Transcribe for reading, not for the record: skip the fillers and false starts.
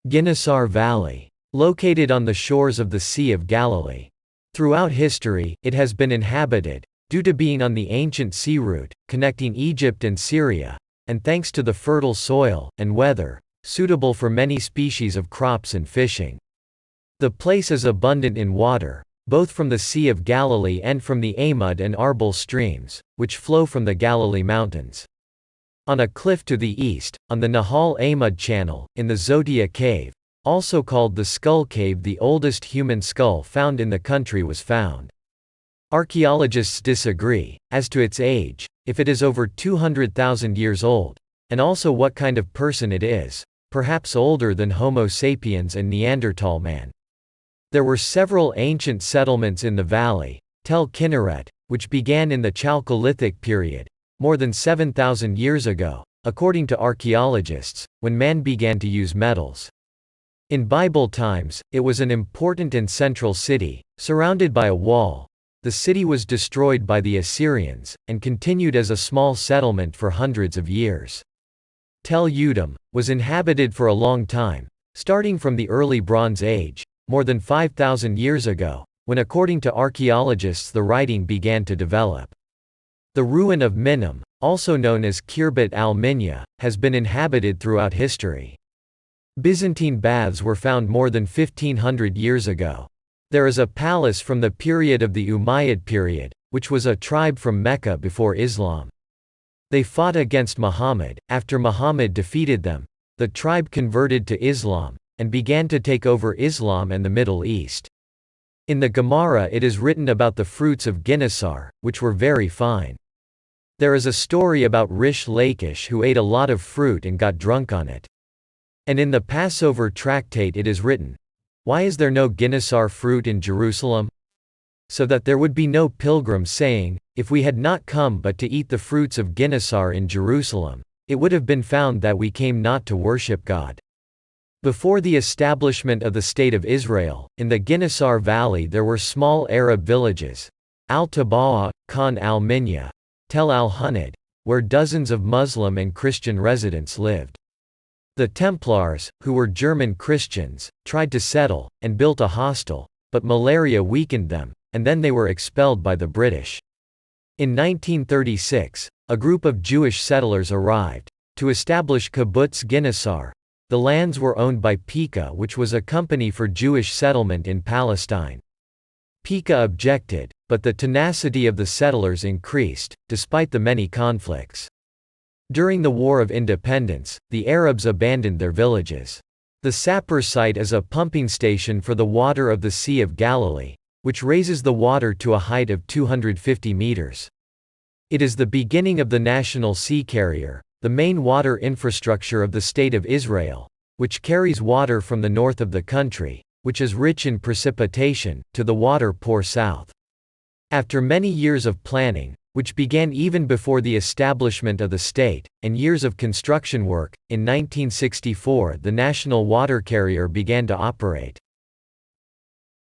Ginosar Valley. Located on the shores of the Sea of Galilee. Throughout history, it has been inhabited, due to being on the ancient sea route, connecting Egypt and Syria, and thanks to the fertile soil, and weather, suitable for many species of crops and fishing. The place is abundant in water, both from the Sea of Galilee and from the Amud and Arbel streams, which flow from the Galilee Mountains. On a cliff to the east, on the Nahal Amud Channel, in the Zotia Cave, also called the Skull Cave, the oldest human skull found in the country was found. Archaeologists disagree as to its age, if it is over 200,000 years old, and also what kind of person it is, perhaps older than Homo sapiens and Neanderthal man. There were several ancient settlements in the valley. Tel Kinneret, which began in the Chalcolithic period, more than 7,000 years ago, according to archaeologists, when man began to use metals. In Bible times, it was an important and central city, surrounded by a wall. The city was destroyed by the Assyrians, and continued as a small settlement for hundreds of years. Tel Udum was inhabited for a long time, starting from the early Bronze Age, more than 5,000 years ago, when according to archaeologists the writing began to develop. The ruin of Minnum, also known as Khirbet al-Minya, has been inhabited throughout history. Byzantine baths were found more than 1500 years ago. There is a palace from the period of the Umayyad period, which was a tribe from Mecca before Islam. They fought against Muhammad. After Muhammad defeated them, the tribe converted to Islam, and began to take over Islam and the Middle East. In the Gemara it is written about the fruits of Ginosar, which were very fine. There is a story about Rish Lakish who ate a lot of fruit and got drunk on it. And in the Passover tractate it is written, "Why is there no Ginosar fruit in Jerusalem? So that there would be no pilgrim saying, if we had not come but to eat the fruits of Ginosar in Jerusalem, it would have been found that we came not to worship God." Before the establishment of the State of Israel, in the Ginosar Valley there were small Arab villages, Al-Taba'a, Khan al-Minya, Tel al-Hunad, where dozens of Muslim and Christian residents lived. The Templars, who were German Christians, tried to settle, and built a hostel, but malaria weakened them, and then they were expelled by the British. In 1936, a group of Jewish settlers arrived, to establish Kibbutz Ginosar. The lands were owned by Pika, which was a company for Jewish settlement in Palestine. Pika objected, but the tenacity of the settlers increased, despite the many conflicts. During the War of Independence, the Arabs abandoned their villages. The Sapir site is a pumping station for the water of the Sea of Galilee, which raises the water to a height of 250 meters. It is the beginning of the National Sea Carrier, the main water infrastructure of the State of Israel, which carries water from the north of the country, which is rich in precipitation, to the water-poor south. After many years of planning, which began even before the establishment of the state, and years of construction work, in 1964 the national water carrier began to operate.